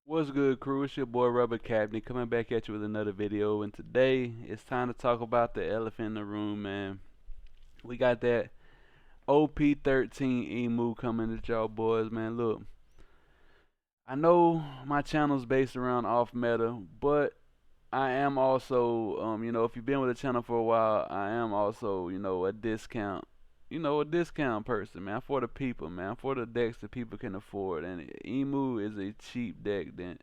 What's good, crew? It's your boy Rubber Captain coming back at you with another video. And today it's time to talk about the elephant in the room, man. We got that Op13 Imu coming at y'all boys, man. Look, I know my channel's based around off meta, but I am also, if you've been with the channel for a while, I am also, a discount person, man, for the people, man, for the decks that people can afford. And Emu is a cheap deck that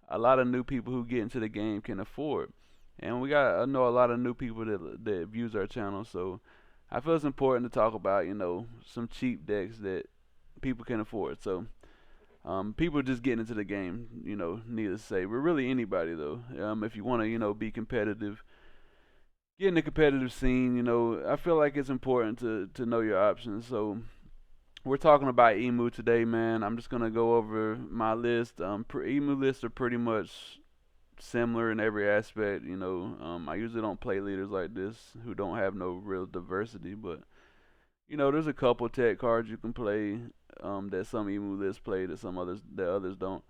a lot of new people who get into the game can afford. And I know a lot of new people that views our channel, so I feel it's important to talk about, some cheap decks that people can afford. So, people just getting into the game, needless to say. But really anybody though. If you want to, be competitive, get in the competitive scene, I feel like it's important to know your options. So we're talking about Emu today, man. I'm just gonna go over my list. Emu lists are pretty much similar in every aspect. I usually don't play leaders like this who don't have no real diversity, but there's a couple tech cards you can play that some Emu lists play that others don't.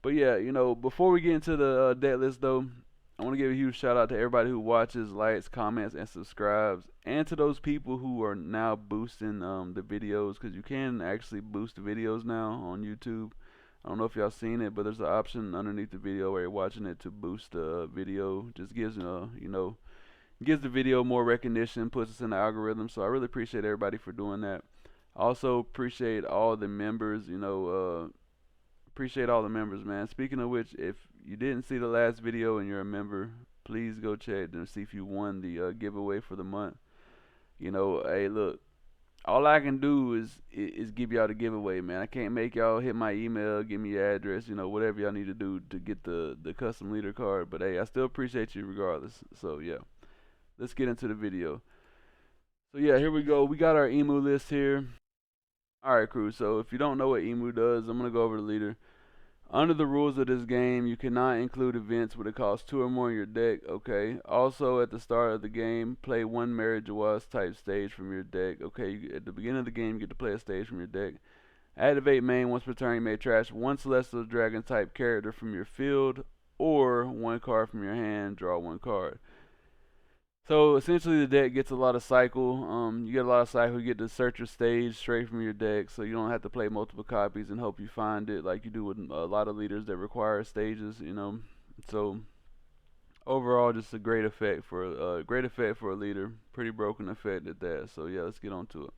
But yeah, before we get into the deck list though, I want to give a huge shout out to everybody who watches, likes, comments, and subscribes, and to those people who are now boosting the videos, because you can actually boost the videos now on YouTube. I don't know if y'all seen it, but there's an option underneath the video where you're watching it to boost the video. Just gives gives the video more recognition, puts us in the algorithm. So I really appreciate everybody for doing that. I also appreciate all the members. Appreciate all the members, man. Speaking of which, if you didn't see the last video and you're a member, please go check and see if you won the giveaway for the month. Hey, look, all I can do is give y'all the giveaway, man. I can't make y'all hit my email, give me your address, whatever y'all need to do to get the custom leader card. But hey, I still appreciate you regardless. So yeah, let's get into the video. So yeah, here we go. We got our Emu list here. Alright, crew, so if you don't know what Emu does, I'm going to go over the leader. Under the rules of this game, you cannot include events where it costs 2 or more in your deck, okay? Also, at the start of the game, play one Mary Jawas type stage from your deck, okay? At the beginning of the game, you get to play a stage from your deck. Activate main once per turn, you may trash one Celestial Dragon type character from your field, or one card from your hand, draw one card. So essentially, the deck gets a lot of cycle. You get a lot of cycle. You get to search your stage straight from your deck, so you don't have to play multiple copies and hope you find it like you do with a lot of leaders that require stages. So overall, just a great effect for a leader. Pretty broken effect at that. So yeah, let's get on to it.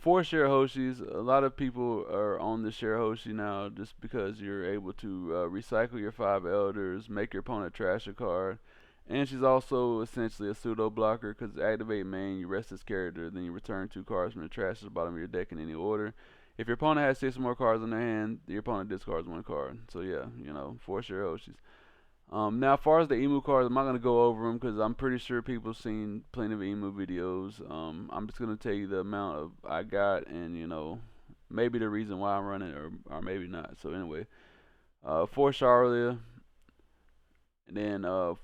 For share Hoshis, a lot of people are on the share Hoshi now just because you're able to recycle your 5 elders, make your opponent trash a card. And she's also essentially a pseudo blocker because activate main, you rest this character, then you return 2 cards from the trash to the bottom of your deck in any order. If your opponent has 6 more cards in their hand, your opponent discards 1 card. So yeah, force your Hoshis. Now, as far as the Emu cards, I'm not going to go over them because I'm pretty sure people have seen plenty of Emu videos. I'm just going to tell you the amount of I got and, maybe the reason why I'm running or maybe not. So anyway, 4 Charlia. And then 4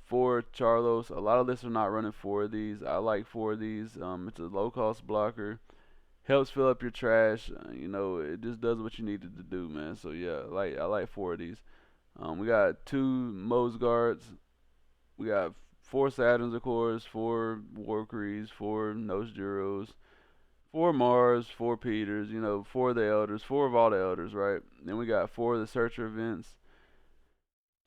Charlos. A lot of lists are not running 4 of these. I like 4 of these. It's a low cost blocker. Helps fill up your trash. It just does what you need it to do, man. So yeah, I like 4 of these. We got 2 Mosguards. We got 4 Saturns, of course. 4 Warcries. 4 Nosejuros. 4 Mars. 4 Peters. 4 of the Elders. 4 of all the Elders, right? Then we got 4 of the Searcher events.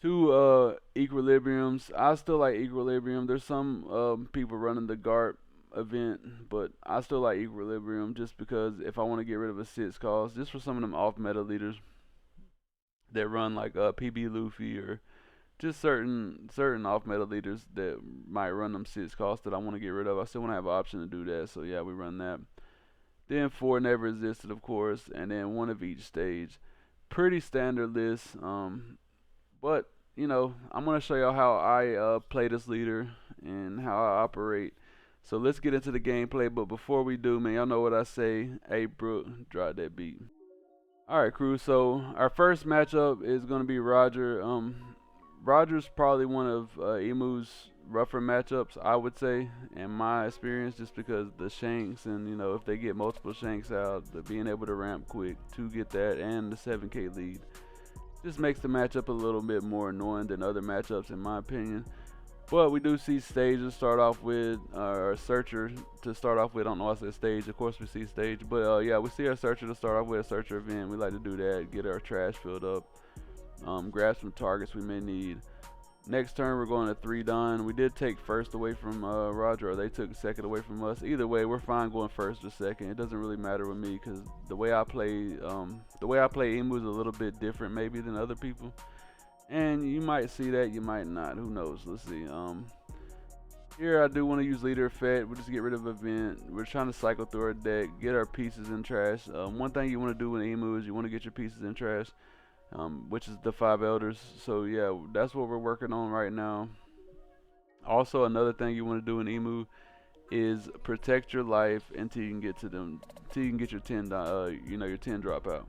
2 Equilibriums. I still like Equilibrium. There's some people running the GARP event, but I still like Equilibrium just because if I want to get rid of a 6 cost, just for some of them off meta leaders that run like PB Luffy or just certain off meta leaders that might run them 6 costs that I want to get rid of. I still want to have an option to do that, so yeah, we run that. Then 4 Never Existed, of course, and then 1 of each stage. Pretty standard list, but I'm gonna show y'all how I play this leader and how I operate. So let's get into the gameplay. But before we do, man, y'all know what I say. Hey, Brooke, drop that beat. All right, crew. So our first matchup is gonna be Roger. Roger's probably one of Emu's rougher matchups, I would say, in my experience, just because the shanks and if they get multiple shanks out, the being able to ramp quick to get that and the 7K lead. This makes the matchup a little bit more annoying than other matchups in my opinion. But we do see stage to start off with, or searcher to start off with. I don't know why I said stage. Of course we see stage, but yeah, we see our searcher to start off with, a searcher event. We like to do that, get our trash filled up, grab some targets we may need. Next turn we're going to 3 Don. We did take first away from Roger, or they took second away from us. Either way, we're fine going first or second. It doesn't really matter with me because the way I play Imu is a little bit different maybe than other people. And you might see that, you might not. Who knows? Let's see. Here I do want to use leader effect. We'll just get rid of event. We're trying to cycle through our deck, get our pieces in trash. One thing you want to do with Imu is you want to get your pieces in trash, which is the 5 elders. So yeah, that's what we're working on right now. Also, another thing you want to do in Imu is protect your life until you can get to them, until you can get your 10, your 10 drop out.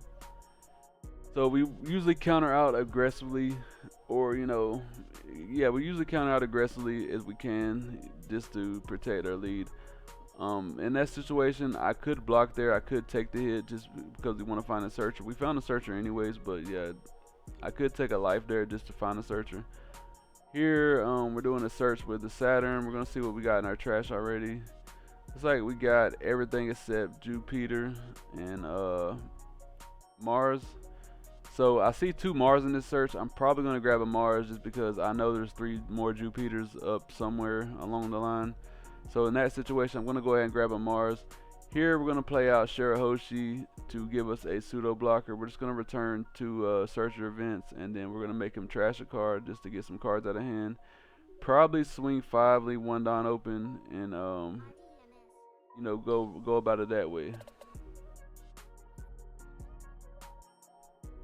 So we usually counter out aggressively, or yeah, we usually counter out aggressively as we can, just to protect our lead. In that situation, I could block there, I could take the hit just because we want to find a searcher. We found a searcher anyways, but yeah, I could take a life there just to find a searcher. Here, we're doing a search with the Saturn. We're gonna see what we got in our trash already. It's like we got everything except Jupiter and Mars. So I see 2 Mars in this search. I'm probably going to grab a Mars just because I know there's 3 more Jupiters up somewhere along the line. So in that situation, I'm going to go ahead and grab a Mars. Here we're going to play out Shirahoshi to give us a pseudo blocker. We're just going to return to searcher events, and then we're going to make him trash a card just to get some cards out of hand. Probably swing 5, leave 1 Don open, and go about it that way.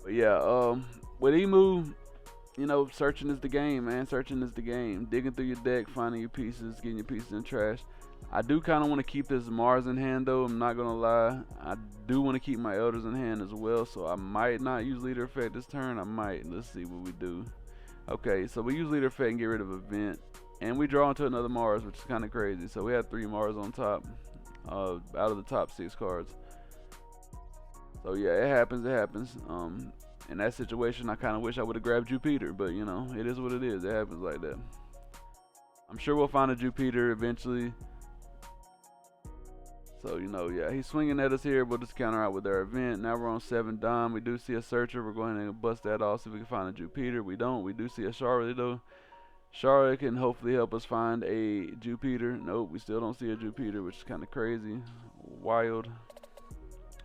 But yeah, with Imu, searching is the game, man. Searching is the game. Digging through your deck, finding your pieces, getting your pieces in trash. I do kind of want to keep this Mars in hand, though. I'm not gonna lie. I do want to keep my elders in hand as well, so I might not use leader effect this turn. I might. Let's see what we do. Okay, so we use leader effect and get rid of event, and we draw into another Mars, which is kind of crazy. So we had 3 Mars on top, out of the top 6 cards. So yeah, it happens. In that situation, I kind of wish I would have grabbed Jupiter, but it is what it is. It happens like that. I'm sure we'll find a Jupiter eventually. So yeah, he's swinging at us here. We'll just counter out with our event. Now we're on 7 Dom. We do see a searcher. We're going to bust that off, see if we can find a Jupiter. We don't. We do see a Charlotte though. Charlotte can hopefully help us find a Jupiter. Nope, we still don't see a Jupiter, which is kind of crazy, wild.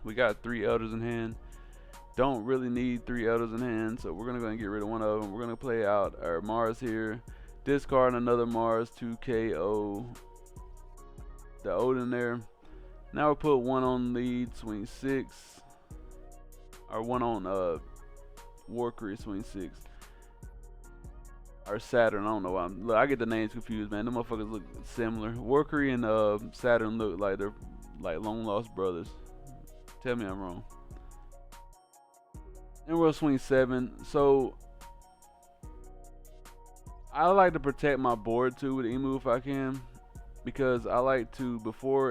We got 3 elders in hand. Don't really need 3 elders in hand, so we're gonna go and get rid of one of them. We're gonna play out our Mars here, discard another Mars to KO the Odin there. Now we'll put 1 on lead, swing 6, or 1 on Warcry, swing 6. Or Saturn, I don't know why. Look, I get the names confused, man. Them motherfuckers look similar. Warcry and Saturn look like they're like long lost brothers. Tell me I'm wrong. And we'll swing 7. So I like to protect my board too with Imu if I can, because I like to,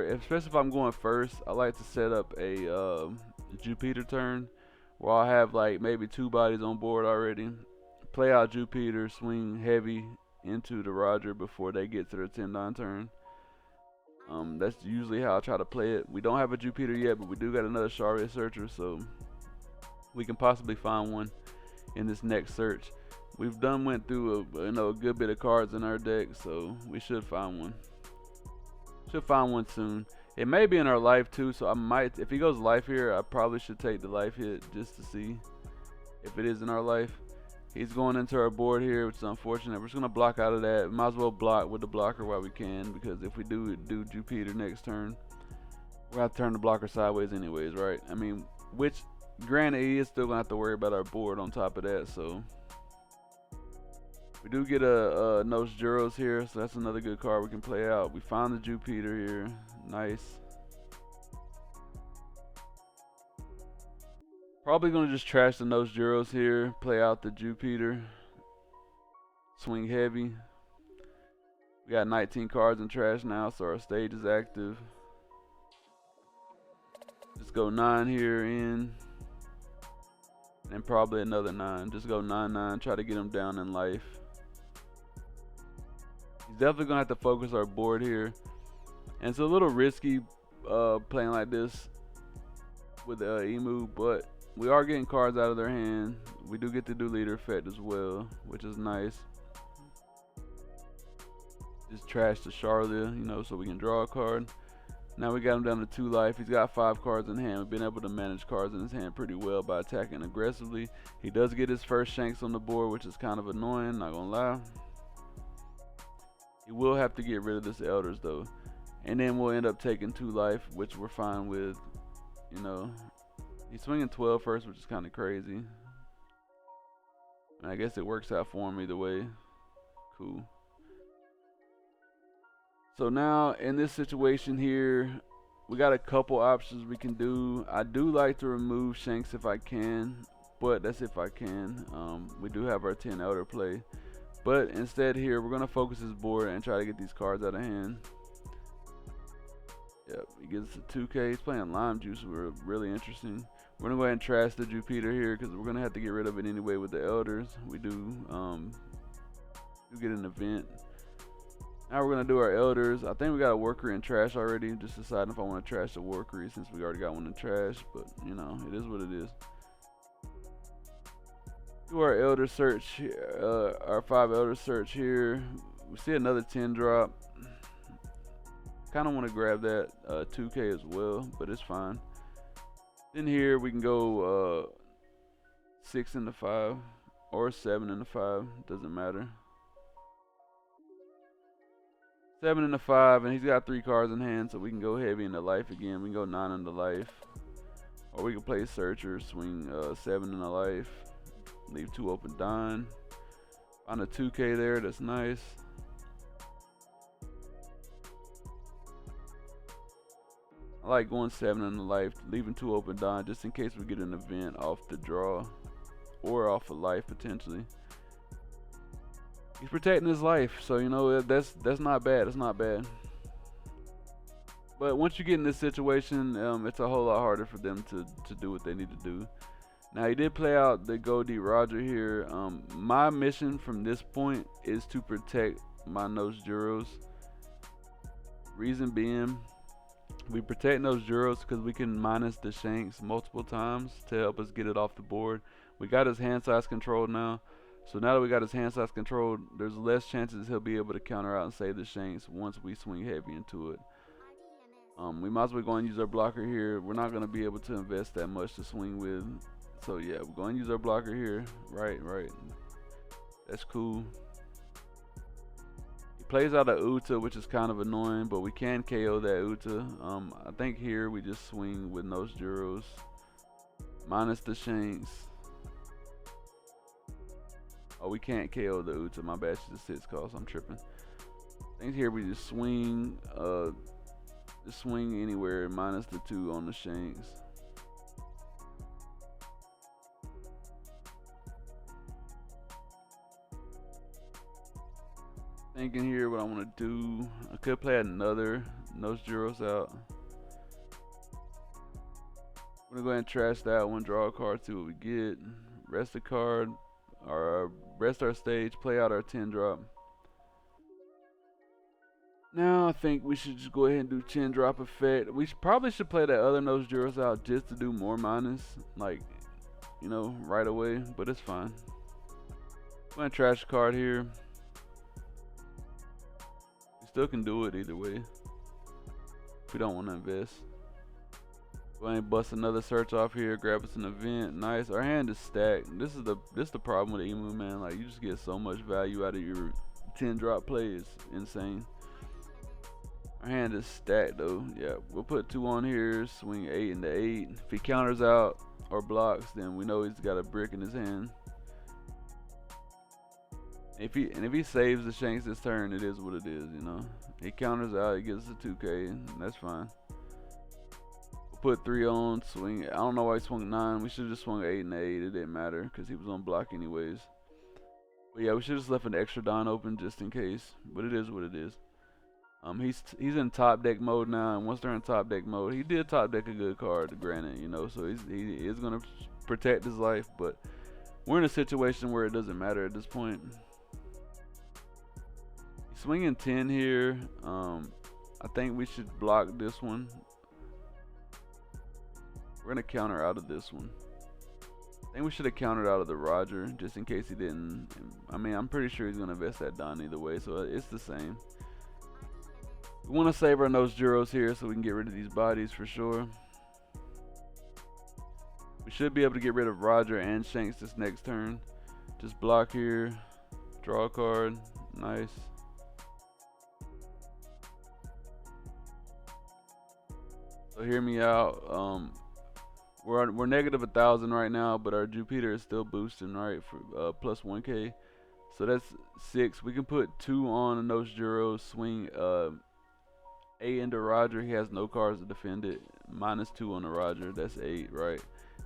especially if I'm going first, I like to set up a Jupiter turn where I'll have like maybe 2 bodies on board already. Play out Jupiter, swing heavy into the Roger before they get to their 10 Don turn. That's usually how I try to play it. We don't have a Jupiter yet, but we do got another Chariot searcher, so we can possibly find one in this next search. We've went through a good bit of cards in our deck, so we should find one. Should find one soon. It may be in our life too, so I might, if he goes life here, I probably should take the life hit just to see if it is in our life. He's going into our board here, which is unfortunate. We're just gonna block out of that. Might as well block with the blocker while we can, because if we do Jupiter next turn, we'll have to turn the blocker sideways anyways, right? I mean, which granted, he is still gonna have to worry about our board on top of that. So we do get a Nos Juros here, so that's another good card we can play out. We found the Jupiter here, nice. Probably gonna just trash the Nos Juros here, play out the Jupiter, swing heavy. We got 19 cards in trash now, so our stage is active. Just go 9 here in. and probably another 9. Just go 9-9, try to get him down in life. He's definitely gonna have to focus our board here, and it's a little risky playing like this with Imu, but we are getting cards out of their hand. We do get to do leader effect as well, which is nice. Just trash the Charlia, you know, so we can draw a card. Now we got him down to 2 life. He's got 5 cards in hand. We've been able to manage cards in his hand pretty well by attacking aggressively. He does get his first Shanks on the board, which is kind of annoying, not gonna lie. He will have to get rid of this Elders though. And then we'll end up taking 2 life, which we're fine with, you know. He's swinging 12 first, which is kind of crazy. And I guess it works out for him either way. Cool. So now in this situation here, we got a couple options we can do. I do like to remove Shanks if I can, but that's if I can. We do have our 10 Elder play. But instead here, we're gonna focus his board and try to get these cards out of hand. Yep, he gets a 2K. He's playing Lime Juice, we're really interesting. We're gonna go ahead and trash the Jupiter here because we're gonna have to get rid of it anyway with the Elders. We do get an event. Now we're gonna do our Elders. I think we got a Worker in trash already. Just deciding if I want to trash the Workery since we already got one in trash. But you know, it is what it is. Do our Elder search, our 5 Elder search here. We see another 10 drop. Kind of want to grab that 2K as well, but it's fine. Then here we can go 6 into 5 or 7 into 5. Doesn't matter. 7 into 5, and he's got 3 cards in hand, so we can go heavy into life again. We can go 9 into life, or we can play Searcher, swing 7 into life, leave 2 open, dine. On a 2K there, that's nice. I like going 7 into life, leaving 2 open, dine, just in case we get an event off the draw, or off of life potentially. He's protecting his life, so you know that's not bad. It's not bad. But once you get in this situation, it's a whole lot harder for them to do what they need to do. Now he did play out the Goldie Roger here. My mission from this point is to protect my Nose Juros. Reason being, we protect those Juros because we can minus the Shanks multiple times to help us get it off the board. We got his hand size controlled now. So now that we got his hand size controlled, there's less chances he'll be able to counter out and save the Shanks once we swing heavy into it. We might as well go and use our blocker here. We're not going to be able to invest that much to swing with. So yeah, we're going to use our blocker here. Right. That's cool. He plays out a Uta, which is kind of annoying, but we can KO that Uta. I think here we just swing with Nose Juros. Minus the Shanks. Oh, we can't KO the Uta. My bad, she just hits cost. I'm tripping. I think here we just swing anywhere minus the 2 on the Shanks. Thinking here what I want to do. I could play another Nose Juros out. I'm gonna go ahead and trash that one, draw a card, see what we get. Rest the card, or rest our stage, play out our 10 drop. Now I think we should just go ahead and do 10 drop effect. We probably should play that other Nose Juros out just to do more minus, like, you know, right away, but it's fine. I'm gonna trash the card here. We still can do it either way if we don't want to invest. Go ahead and bust another search off here, grab us an event. Nice. Our hand is stacked. This is the problem with Imu, man. Like, you just get so much value out of your 10 drop play. It's insane. Our hand is stacked though. Yeah, we'll put 2 on here, swing 8 into 8. If he counters out or blocks, then we know he's got a brick in his hand. If he saves the Shanks this turn, it is what it is, you know. He counters out, he gets a 2K, and that's fine. Put 3 on, swing. I don't know why he swung 9. We should have just swung 8 and 8. It didn't matter because he was on block anyways. But yeah, we should have just left an extra Don open just in case. But it is what it is. He's in top deck mode now, and once they're in top deck mode, he did top deck a good card, granted, you know, so he is gonna protect his life, but we're in a situation where it doesn't matter at this point. He's swinging 10 here. I think we should block this one. We're gonna counter out of this one. I think we should have countered out of the Roger, just in case he didn't. I mean, I'm pretty sure he's gonna invest that Don either way, so it's the same. We want to save our nose Juros here so we can get rid of these bodies for sure. We should be able to get rid of Roger and Shanks this next turn. Just block here, draw a card, nice. So hear me out. We're negative 1,000 right now, but our Jupiter is still boosting, right, for plus 1k. So that's 6. We can put 2 on those Juros, swing 8 into Roger. He has no cards to defend it. -2 on the Roger. That's 8, right?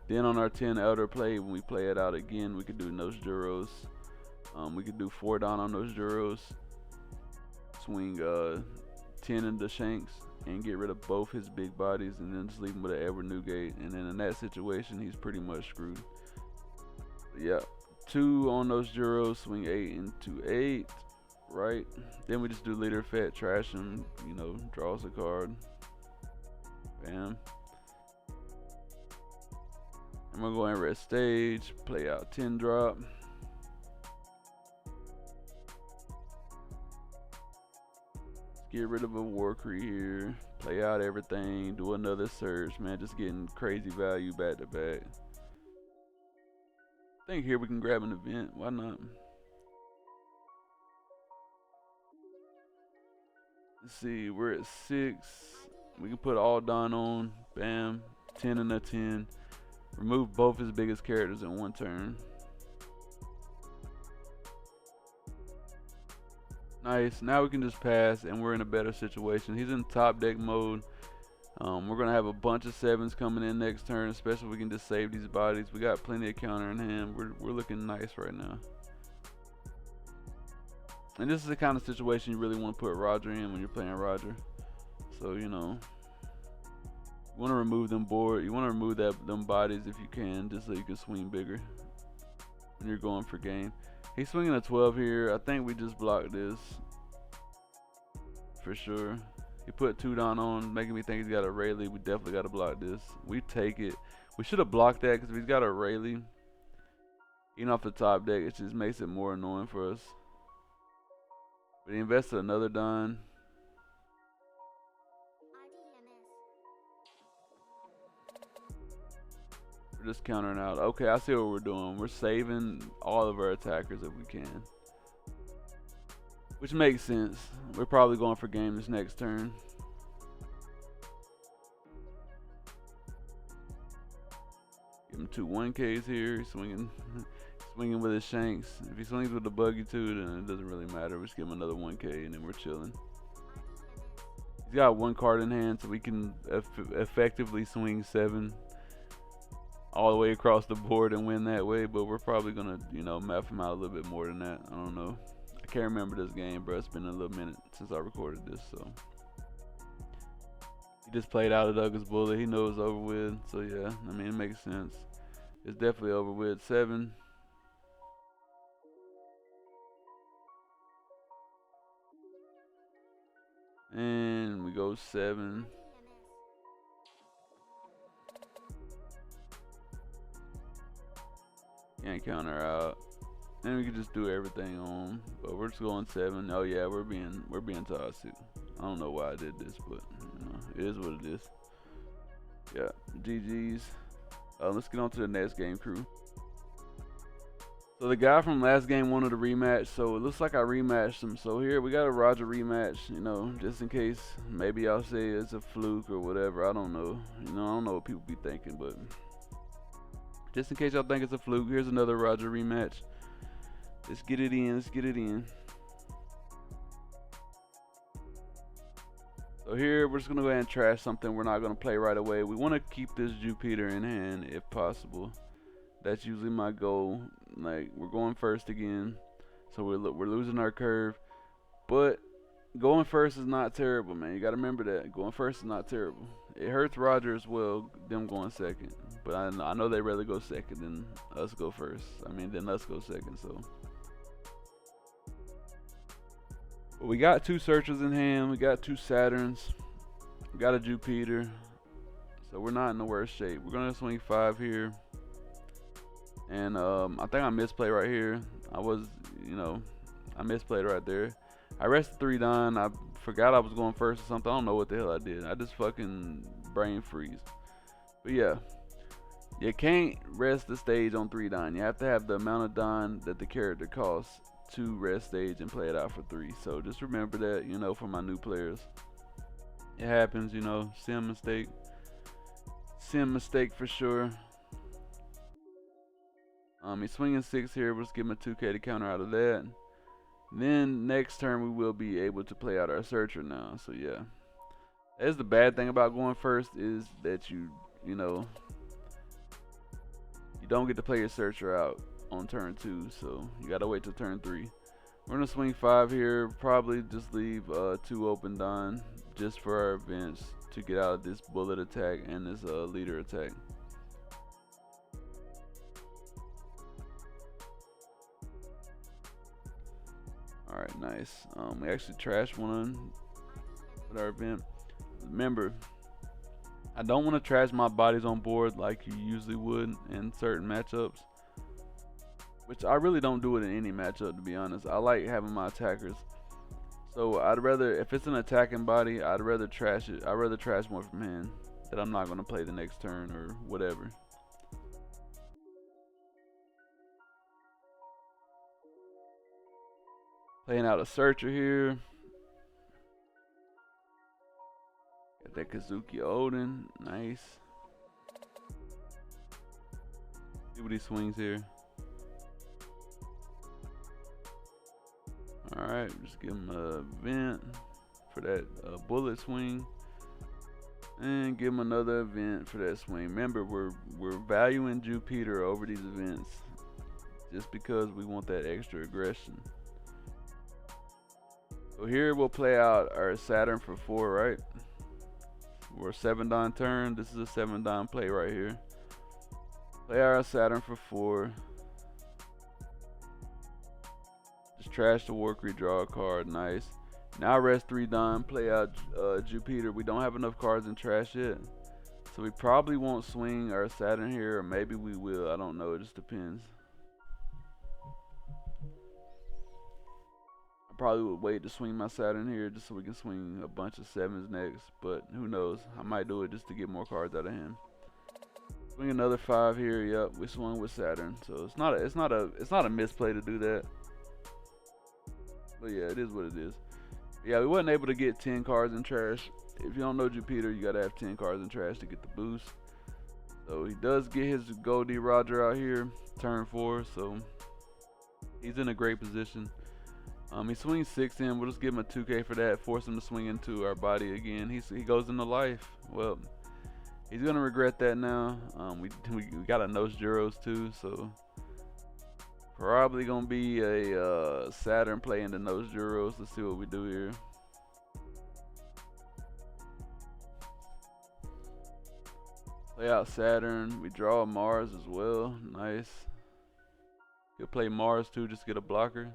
Then on our 10 Elder play, when we play it out again, we could do those Juros. We could do 4 down on those Juros. Swing 10 into Shanks and get rid of both his big bodies, and then just leave him with an Edward Newgate. And then in that situation, he's pretty much screwed. But yeah, 2 on those Juros. Swing 8 into 8. Right, then we just do leader fat, trash him, you know, draws a card, bam. I'm gonna go and rest stage, play out 10 drop. Get rid of a Warcree here, play out everything, do another search, man, just getting crazy value back to back. I think here we can grab an event, why not? Let's see, we're at 6. We can put all done on. Bam. 10 and a 10. Remove both his biggest characters in one turn. Nice. Now we can just pass, and we're in a better situation. He's in top deck mode. We're going to have a bunch of 7s coming in next turn, especially if we can just save these bodies. We got plenty of counter in hand. We're looking nice right now. And this is the kind of situation you really want to put Roger in when you're playing Roger. So, you know, you want to remove them board. You want to remove them bodies if you can, just so you can swing bigger when you're going for game. He's swinging a 12 here. I think we just blocked this for sure. He put 2 down on, making me think he's got a Rayleigh. We definitely got to block this. We take it. We should have blocked that, because if he's got a Rayleigh, even off the top deck, it just makes it more annoying for us. But he invested another Don. We're just countering out. Okay, I see what we're doing. We're saving all of our attackers if we can, which makes sense. We're probably going for game this next turn. Give him 2 1Ks here. He's swinging. Swinging with his Shanks. If he swings with the buggy too, then it doesn't really matter. We just give him another 1K and then we're chilling. He's got 1 card in hand, so we can effectively swing 7 all the way across the board and win that way. But we're probably gonna, you know, map him out a little bit more than that. I don't know. I can't remember this game, bro. It's been a little minute since I recorded this, so. He just played out a Douglas Bullet. He knows it's over with, so yeah. I mean, it makes sense. It's definitely over with. 7. And we go 7. Can't counter out. And we can just do everything on. But we're just going 7. Oh yeah, we're being toxic. I don't know why I did this, but you know, it is what it is. Yeah, GG's. Let's get on to the next game, crew. So the guy from last game wanted a rematch, so it looks like I rematched him. So here we got a Roger rematch, you know, just in case maybe y'all say it's a fluke or whatever. I don't know. You know, I don't know what people be thinking, but just in case y'all think it's a fluke, here's another Roger rematch. Let's get it in. Let's get it in. So here we're just gonna go ahead and trash something we're not gonna play right away. We want to keep this Jupiter in hand if possible. That's usually my goal. Like, we're going first again, so we're losing our curve, but going first is not terrible, man. You got to remember that going first is not terrible. It hurts Roger as well, them going second. But I know they rather go second than us go first. I mean, than us go second. So but we got two Searchers in hand. We got two Saturns. We got a Jupiter. So we're not in the worst shape. We're gonna swing 5 here. And I think I misplayed right here. I misplayed right there. I rested 3 down. I forgot I was going first or something. I don't know what the hell I did. I just fucking brain freeze. But yeah, you can't rest the stage on 3 down. You have to have the amount of down that the character costs to rest stage and play it out for 3. So just remember that, for my new players. It happens, sim mistake. Sim mistake for sure. He's swinging 6 here. We'll just give him a 2K to counter out of that. Then next turn we will be able to play out our Searcher now. So yeah, that's the bad thing about going first, is that you don't get to play your Searcher out on turn 2. So you gotta wait till turn 3. We're gonna swing 5 here. Probably just leave 2 open down just for our events to get out of this bullet attack and this leader attack. Alright, nice. We actually trashed one with our event. Remember, I don't want to trash my bodies on board like you usually would in certain matchups, which I really don't do it in any matchup, to be honest. I like having my attackers. So I'd rather, if it's an attacking body, I'd rather trash it. I'd rather trash one from hand that I'm not going to play the next turn or whatever. Playing out a Searcher here. Got that Kazuki Odin. Nice. See what he swings here. Alright, just give him a vent for that bullet swing. And give him another event for that swing. Remember, we're valuing Jupiter over these events just because we want that extra aggression. So here we'll play out our Saturn for 4, right? We're a 7 down turn. This is a 7 down play right here. Play our Saturn for 4. Just trash the work, redraw a card. Nice. Now rest 3 down. Play out Jupiter. We don't have enough cards in trash yet, so we probably won't swing our Saturn here, or maybe we will. I don't know. It just depends. Probably would wait to swing my Saturn here just so we can swing a bunch of 7s next, but who knows, I might do it just to get more cards out of him. Swing another 5 here. Yep, we swung with Saturn, so it's not a misplay to do that, but yeah, it is what it is. Yeah, we wasn't able to get 10 cards in trash. If you don't know Jupiter, you gotta have 10 cards in trash to get the boost. So he does get his Goldie Roger out here turn 4, so he's in a great position. He swings 6 in. We'll just give him a 2K for that. Force him to swing into our body again. He goes into life. Well, he's gonna regret that now. We got a Nose Juros too, so probably gonna be a Saturn play into Nose Juros. Let's see what we do here. Play out Saturn. We draw a Mars as well. Nice. He'll play Mars too, just get a blocker.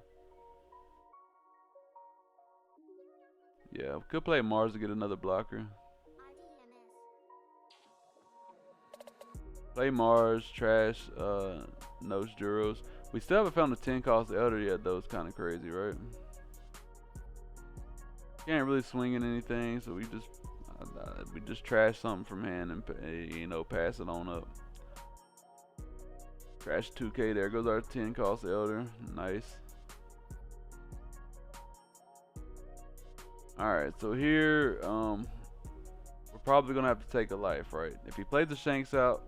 Yeah, we could play Mars to get another blocker. Play Mars, trash, Nose Juros. We still haven't found a 10 cost Elder yet though. It's kind of crazy, right? Can't really swing in anything, so we just trash something from hand and pass it on up. Trash 2K. There goes our 10 cost Elder. Nice. Alright, so here we're probably gonna have to take a life, right? If he plays the Shanks out,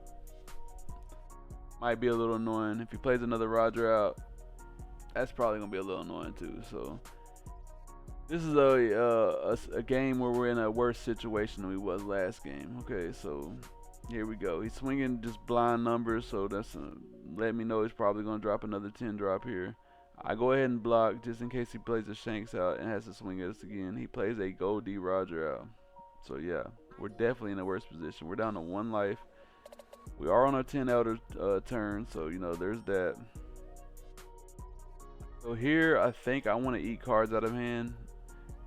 might be a little annoying. If he plays another Roger out, that's probably gonna be a little annoying too. So this is a game where we're in a worse situation than we was last game. Okay, so here we go. He's swinging just blind numbers, so that's let me know he's probably gonna drop another 10 drop here. I go ahead and block just in case he plays the shanks out and has to swing at us again. He plays a gold D Roger out. So yeah, we're definitely in a worse position. We're down to 1 life. We are on our 10 elder turn, so you know there's that. So here I think I want to eat cards out of hand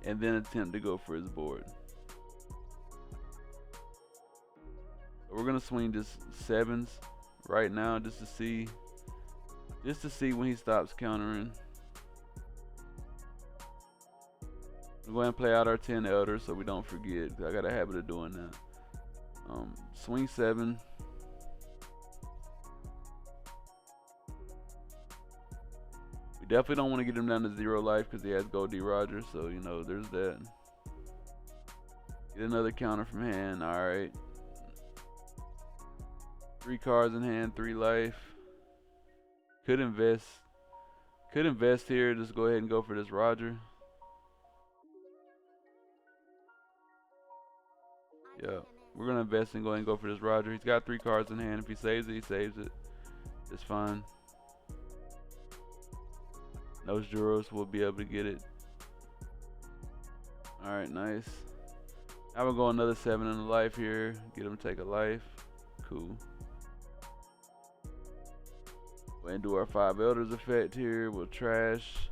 and then attempt to go for his board. So we're gonna swing just 7s right now just to see when he stops countering. We'll go ahead and play out our 10 elders so we don't forget. I got a habit of doing that. Swing 7. We definitely don't want to get him down to 0 life because he has Gold D Roger, so you know there's that. Get another counter from hand. Alright. 3 cards in hand, 3 life. Could invest here. Just go ahead and go for this Roger. Yeah, we're gonna invest and go ahead and go for this Roger. He's got 3 cards in hand. If he saves it, he saves it. It's fine. Those Juros will be able to get it. Alright, nice. Now we'll go another 7 in the life here. Get him to take a life. Cool. Go ahead and do our 5 elders effect here. We'll trash.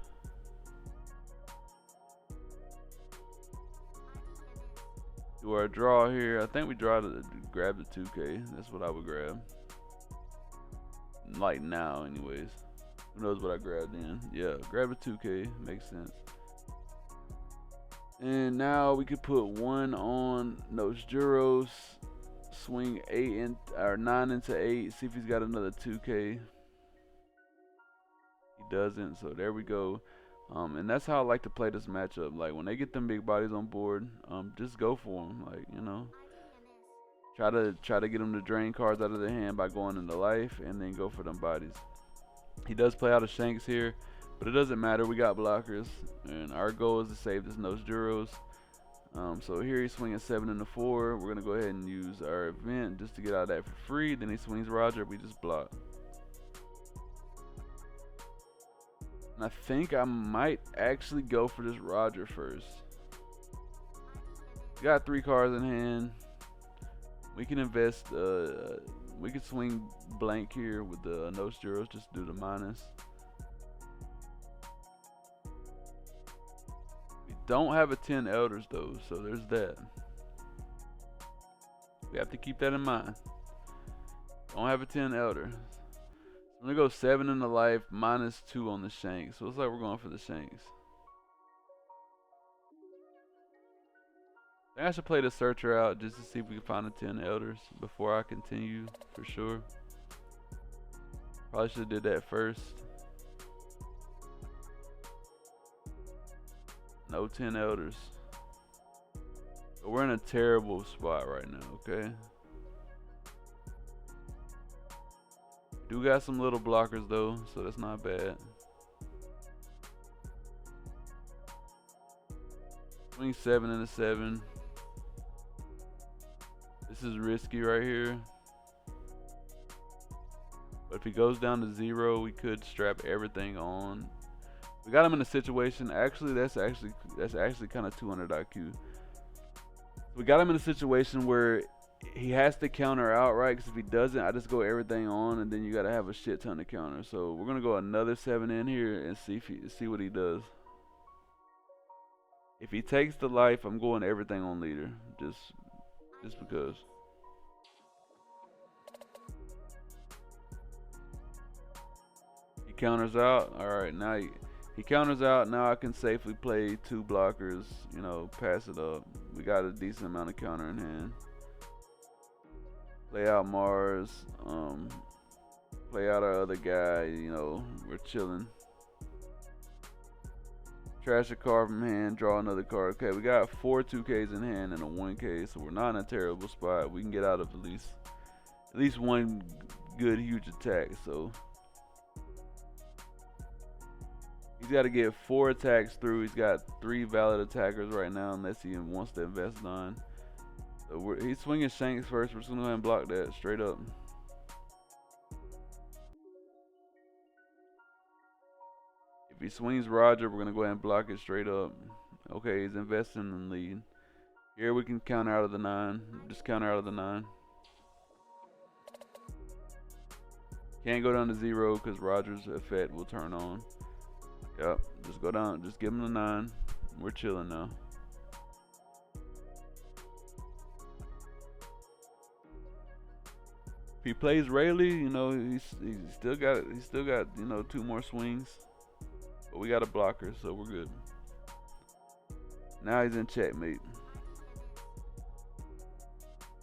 Do our draw here. I think we draw to grab the 2K. That's what I would grab. Like now, anyways. Who knows what I grabbed in? Yeah, grab a 2K. Makes sense. And now we could put 1 on those Juros. Swing 9 into 8. See if he's got another 2K. He doesn't. So there we go. And that's how I like to play this matchup. Like when they get them big bodies on board, just go for them. Like, you know, try to get them to drain cards out of their hand by going into life, and then go for them bodies. He does play out of shanks here, but it doesn't matter. We got blockers, and our goal is to save this nose Juros. So here he's swinging 7 into 4. We're gonna go ahead and use our event just to get out of that for free. Then he swings Roger. We just block. And I think I might actually go for this Roger first. Got 3 cards in hand. We can invest. We can swing blank here with the no Juros just to do the minus. We don't have a 10 elders though, so there's that. We have to keep that in mind. Don't have a 10 elder. I'm gonna go 7 in the life, minus 2 on the shanks. So it's like we're going for the shanks. I think I should play the searcher out just to see if we can find the 10 elders before I continue for sure. Probably should have did that first. No 10 elders. But we're in a terrible spot right now, okay? Do got some little blockers though, so that's not bad. Swing 7 into 7. This is risky right here. But if he goes down to 0, we could strap everything on. We got him in a situation. Actually, that's actually kind of 200 IQ. We got him in a situation where he has to counter outright, because if he doesn't, I just go everything on, and then you gotta have a shit ton of counter. So we're gonna go another 7 in here and see what he does. If he takes the life, I'm going everything on leader, just because. He counters out. All right, now he counters out. Now I can safely play 2 blockers. You know, pass it up. We got a decent amount of counter in hand. Play out Mars, play out our other guy, you know, we're chilling. Trash a card from hand, draw another card. Okay, we got 4 2Ks in hand and a 1K, so we're not in a terrible spot. We can get out of at least one good huge attack. So he's got to get 4 attacks through. He's got 3 valid attackers right now, unless he wants to invest 9. So he's swinging shanks first. We're just gonna go ahead and block that straight up. If If he swings Roger, we're gonna go ahead and block it straight up. Okay, he's investing in lead. Here we can counter out of the 9. Just counter out of the 9. Can't go down to 0 because Roger's effect will turn on. Yep, just go down. Just give him the 9. We're chilling now. If he plays Rayleigh, you know, he's still got you know 2 more swings. But we got a blocker, so we're good. Now he's in checkmate.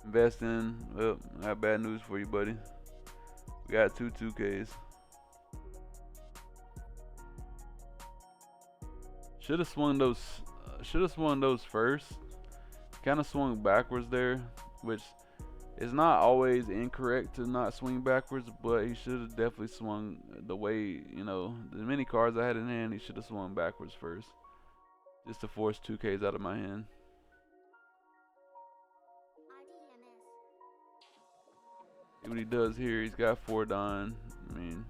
Invest in. Well, I have bad news for you, buddy. We got 2 2Ks. Should have swung those. First. Kind of swung backwards there, which is not always incorrect to not swing backwards, but he should have definitely swung the way, you know, the many cards I had in hand. He should have swung backwards first, just to force 2Ks out of my hand. See what he does here. He's got 4 Don. I mean,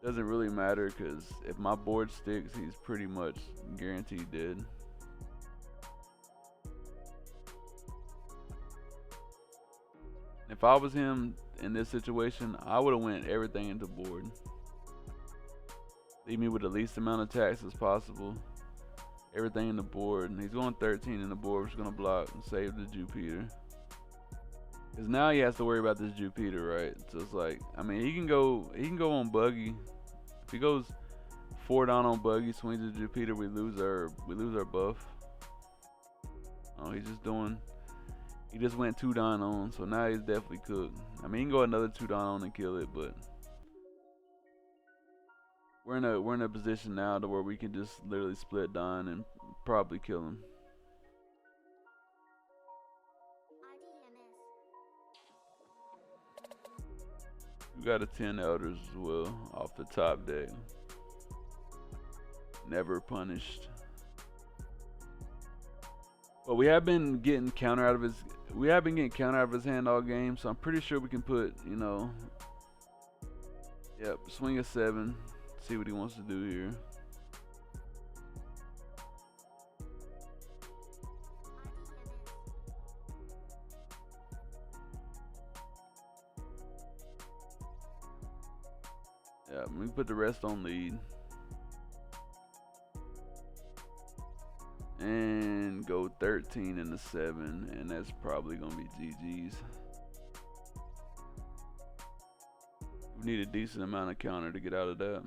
doesn't really matter because if my board sticks, he's pretty much guaranteed dead. If I was him in this situation, I would have went everything into board. Leave me with the least amount of attacks as possible. Everything in the board. And he's going 13 in the board. We're just going to block and save the Jupiter. Because now he has to worry about this Jupiter, right? So it's like, I mean, he can go on buggy. If he goes 4 down on buggy, swings the Jupiter, we lose our buff. Oh, he just went 2 down on, so now he's definitely cooked. I mean, he can go another 2 down on and kill it, but we're in a position now to where we can just literally split down and probably kill him. We got a 10 elders as well off the top deck. Never punished. But we have been getting counter out of his hand all game, so I'm pretty sure we can put, you know, yep, swing a 7, see what he wants to do here. Yeah, we can put the rest on lead. And go 13 and a 7, and that's probably gonna be GG's. We need a decent amount of counter to get out of that.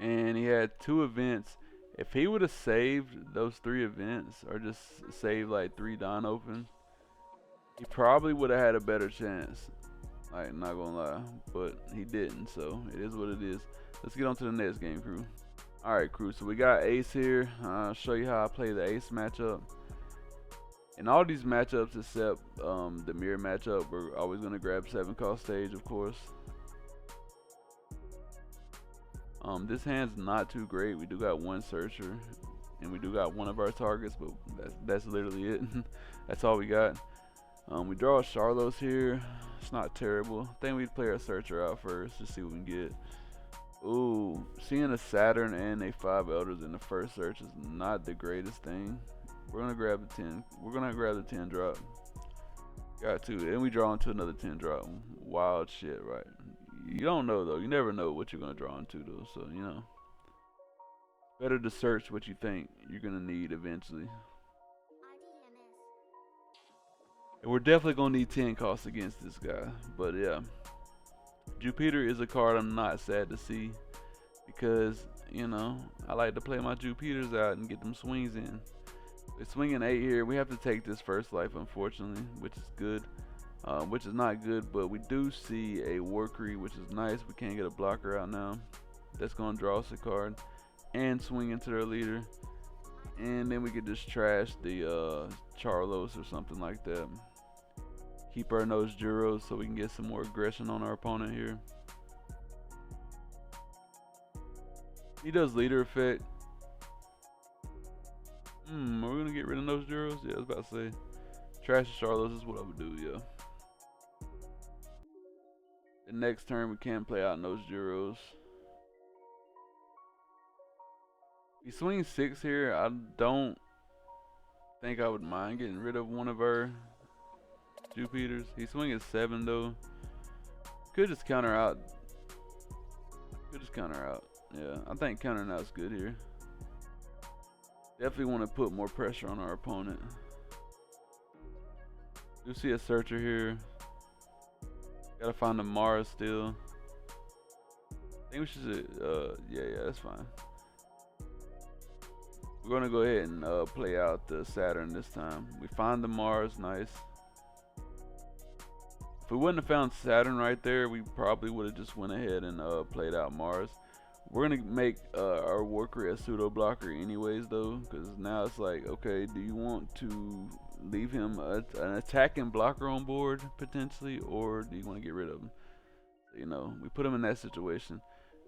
And he had 2 events. If he would have saved those 3 events, or just saved like 3 Don open, he probably would have had a better chance. Like, not gonna lie, but he didn't, so it is what it is. Let's get on to the next game, crew. Alright, crew, so we got ace here. I'll show you how I play the ace matchup. In all these matchups except the mirror matchup, we're always going to grab 7 cost stage, of course. This hand's not too great. We do got 1 searcher, and we do got 1 of our targets, but that's literally it. That's all we got. We draw a Charlos here. It's not terrible. I think we'd play our searcher out first to see what we can get. Ooh, seeing a Saturn and a 5 elders in the first search is not the greatest thing. We're gonna grab the 10. We're gonna grab the 10 drop. Got to, and we draw into another 10 drop. Wild shit, right? You don't know though. You never know what you're gonna draw into though. So you know, better to search what you think you're gonna need eventually. And we're definitely gonna need 10 costs against this guy. But yeah. Jupiter is a card I'm not sad to see because, you know, I like to play my Jupiters out and get them swings in. They're swinging 8 here. We have to take this first life, unfortunately, which is good, which is not good, but we do see a Workery, which is nice. We can't get a blocker out now. That's going to draw us a card and swing into their leader. And then we could just trash the Charlos or something like that. Keep our nose Juros so we can get some more aggression on our opponent here. He does leader effect. Are we gonna get rid of those Juros? Yeah, I was about to say. Trash the Charlos is what I would do, yeah. The next turn we can't play out those Juros. He swings 6 here. I don't think I would mind getting rid of one of our Jupiters. He's swinging 7 though. Could just counter out. Yeah, I think countering out's good here. Definitely want to put more pressure on our opponent. Do see a searcher here. Gotta find the Mars still. I think we should. Yeah, that's fine. We're gonna go ahead and play out the Saturn this time. We find the Mars, nice. If we wouldn't have found Saturn right there, we probably would have just went ahead and played out Mars. We're gonna make our worker a pseudo blocker anyways though, because now it's like, okay, do you want to leave him an attacking blocker on board potentially, or do you want to get rid of him? You know, we put him in that situation,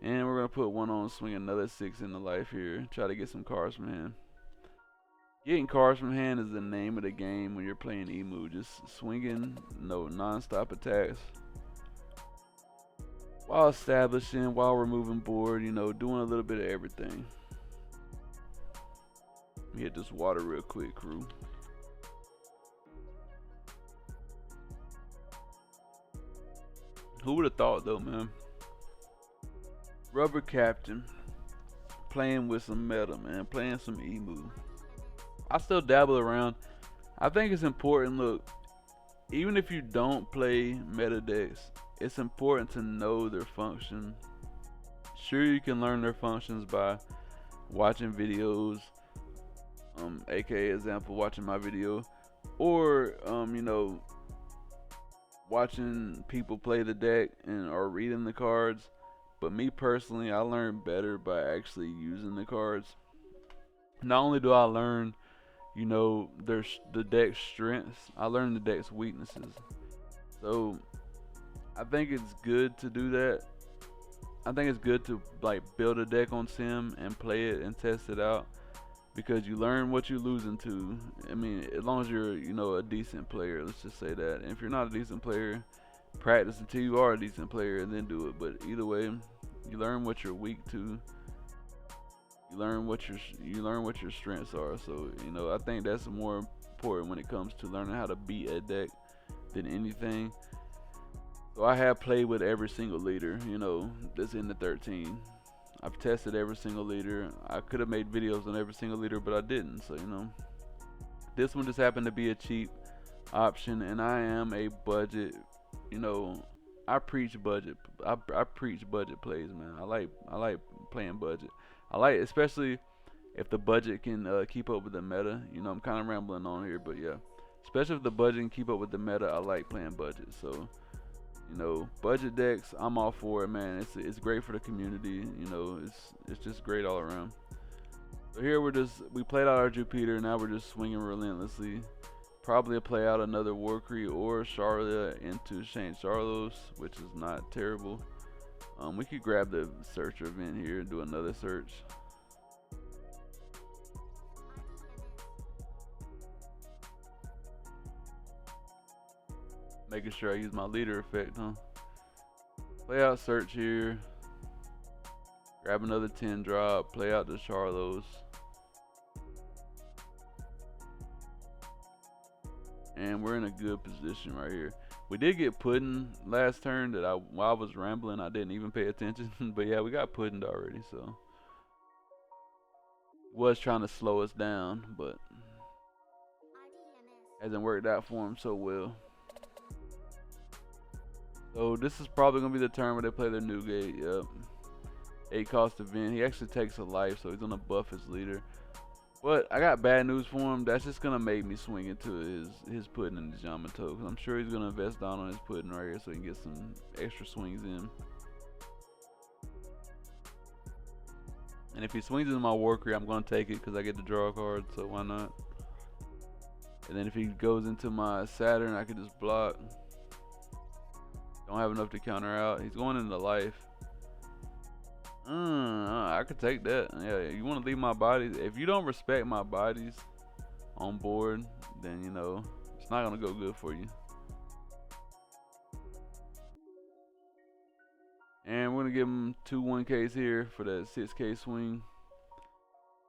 and we're gonna put one on, swing another 6 into life here, try to get some cards from hand. Getting cards from hand is the name of the game when you're playing Imu. Just swinging, no non-stop attacks, while establishing, while we're moving board, you know, doing a little bit of everything. Let me hit this water real quick, crew. Who would have thought though, man? Rubber Captain playing with some meta, man, playing some Imu. I still dabble around. I think it's important, look, even if you don't play meta decks, it's important to know their function. Sure, you can learn their functions by watching videos, aka example, watching my video, or you know, watching people play the deck and or reading the cards. But me personally, I learn better by actually using the cards. Not only do I learn, you know, the deck's strengths, I learn the deck's weaknesses. So I think it's good to do that. I think it's good to like build a deck on Sim and play it and test it out, because you learn what you're losing to. I mean, as long as you're, you know, a decent player, let's just say that. And if you're not a decent player, practice until you are a decent player and then do it. But either way, you learn what you're weak to. You learn what your strengths are. So, you know, I think that's more important when it comes to learning how to beat a deck than anything. So I have played with every single leader, you know, that's in the 13. I've tested every single leader. I could have made videos on every single leader, but I didn't. So, you know, this one just happened to be a cheap option, and I am a budget, you know, I preach budget. I preach budget plays, man. I like playing budget. I like, especially if the budget can keep up with the meta. You know, I'm kind of rambling on here, but yeah, especially if the budget can keep up with the meta, I like playing budget. So, you know, budget decks, I'm all for it, man. It's great for the community. You know, it's just great all around. So here we played out our Jupiter. Now we're just swinging relentlessly. Probably play out another Warcree or Charlotte into Saint Charlos, which is not terrible. We could grab the searcher event here and do another search. Making sure I use my leader effect, huh? Play out search here. Grab another 10 drop. Play out the Charlos. And we're in a good position right here. We did get pudding last turn that while I was rambling, I didn't even pay attention. But yeah, we got pudding already, so. Was trying to slow us down, but hasn't worked out for him so well. So this is probably gonna be the turn where they play their Newgate. Yep. 8 cost event. He actually takes a life, so he's gonna buff his leader. But I got bad news for him. That's just gonna make me swing into his pudding in his Yamato, because I'm sure he's gonna invest down on his pudding right here so he can get some extra swings in. And if he swings into my Warcree, I'm gonna take it because I get to draw a card, so why not? And then if he goes into my Saturn, I can just block. Don't have enough to counter out. He's going into life. I could take that. Yeah, you want to leave my bodies. If you don't respect my bodies on board, then, you know, it's not going to go good for you. And we're gonna give him 2 1Ks here for that 6K swing.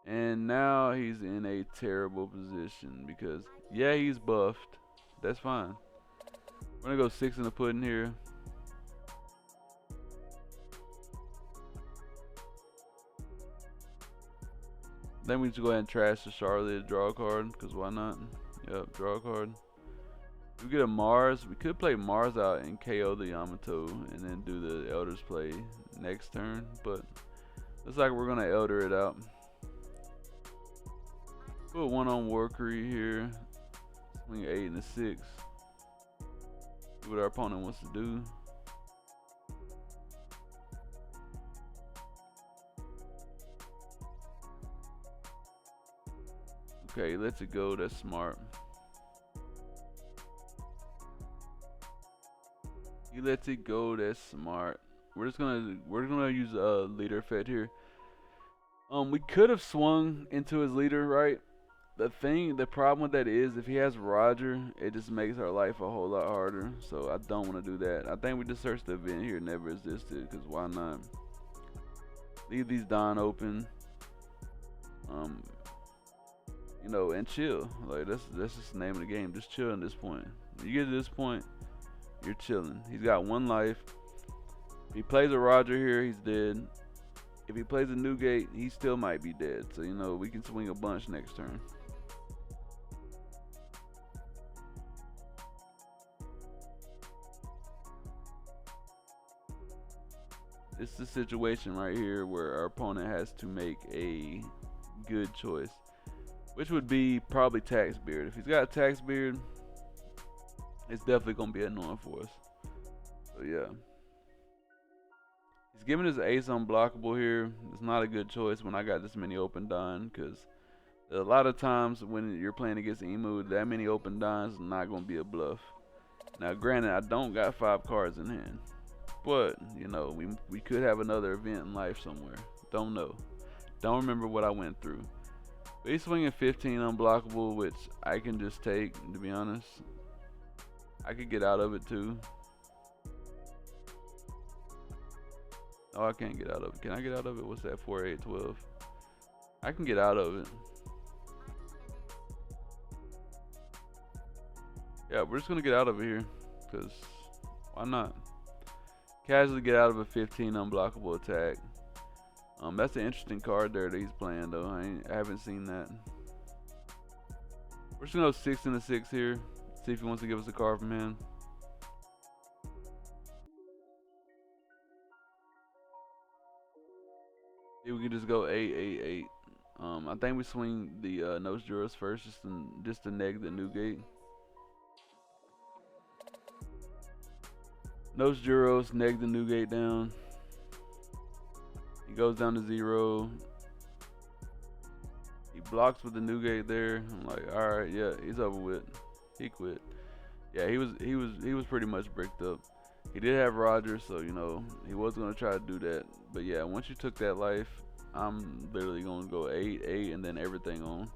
And now he's in a terrible position because, yeah, he's buffed. That's fine. We're gonna go 6 in the pudding here. Then we just go ahead and trash the Charlotte, draw a card, because why not? Yep, draw a card. If we get a Mars, we could play Mars out and KO the Yamato and then do the Elder's play next turn, but looks like we're gonna Elder it out. Put 1 on Warcry here. Swing 8 and a 6. See what our opponent wants to do. Okay, lets it go. That's smart. He lets it go. That's smart. We're gonna use a leader effect here. We could have swung into his leader, right? The problem with that is if he has Roger, it just makes our life a whole lot harder. So I don't want to do that. I think we just search the event here, never existed, because why not? Leave these Don open. You know, and chill. Like that's just the name of the game. Just chill at this point. When you get to this point, you're chilling. He's got 1 life. If he plays a Roger here, he's dead. If he plays a Newgate, he still might be dead. So you know, we can swing a bunch next turn. It's the situation right here where our opponent has to make a good choice, which would be probably Tax Beard. If he's got a Tax Beard, it's definitely gonna be annoying for us. So yeah, he's giving his ace unblockable here. It's not a good choice when I got this many open dime, because a lot of times when you're playing against Imu, that many open dimes is not gonna be a bluff. Now granted, I don't got 5 cards in hand, but you know, we could have another event in life somewhere. Don't know. Don't remember what I went through. But he's swinging 15 unblockable, which I can just take, to be honest. I could get out of it too. Oh, I can't get out of it. Can I get out of it? What's that? 4, 8, 12. I can get out of it. Yeah, we're just gonna get out of it here, because why not? Casually get out of a 15 unblockable attack. That's an interesting card there that he's playing though. I haven't seen that. We're just gonna go 6 and a 6 here. See if he wants to give us a card from him. See, we can just go 8, 8, 8. I think we swing the Nose Juros first, just to neg the Newgate. Nose Juros, neg the Newgate down. He goes down to 0. He blocks with the Newgate there. I'm like, all right, yeah, he's over with. He quit. Yeah, he was pretty much bricked up. He did have Roger, so you know he was gonna try to do that. But yeah, once you took that life, I'm literally gonna go 8, 8, and then everything on.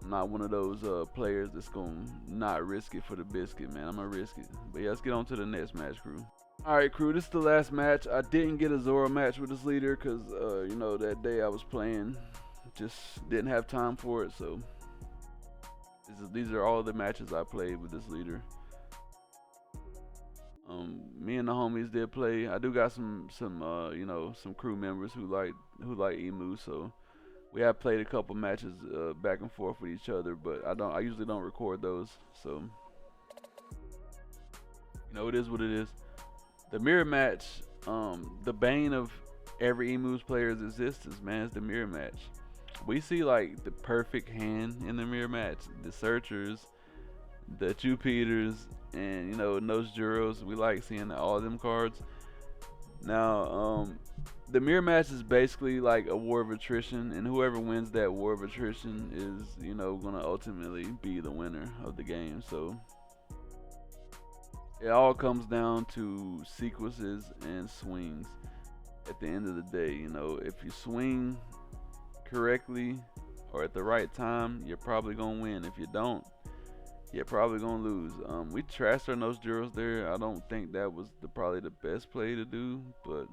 I'm not one of those players that's gonna not risk it for the biscuit, man. I'm gonna risk it. But yeah, let's get on to the next match, crew. Alright, crew, this is the last match. I didn't get a Zoro match with this leader because, you know, that day I was playing, just didn't have time for it. So these are all the matches I played with this leader. Me and the homies did play. I do got some you know, some crew members who like Imu, so we have played a couple matches back and forth with each other, but I usually don't record those, so you know, it is what it is. The mirror match, the bane of every Imu's player's existence, man, is the mirror match. We see like the perfect hand in the mirror match. The Searchers, the Jupiters, and you know, Nose Juros. We like seeing all of them cards. Now, the mirror match is basically like a war of attrition, and whoever wins that war of attrition is, you know, gonna ultimately be the winner of the game. So it all comes down to sequences and swings at the end of the day. You know, if you swing correctly or at the right time, you're probably gonna win. If you don't, Yeah, probably gonna lose. We trashed our nose zeros there. I don't think that was probably the best play to do, but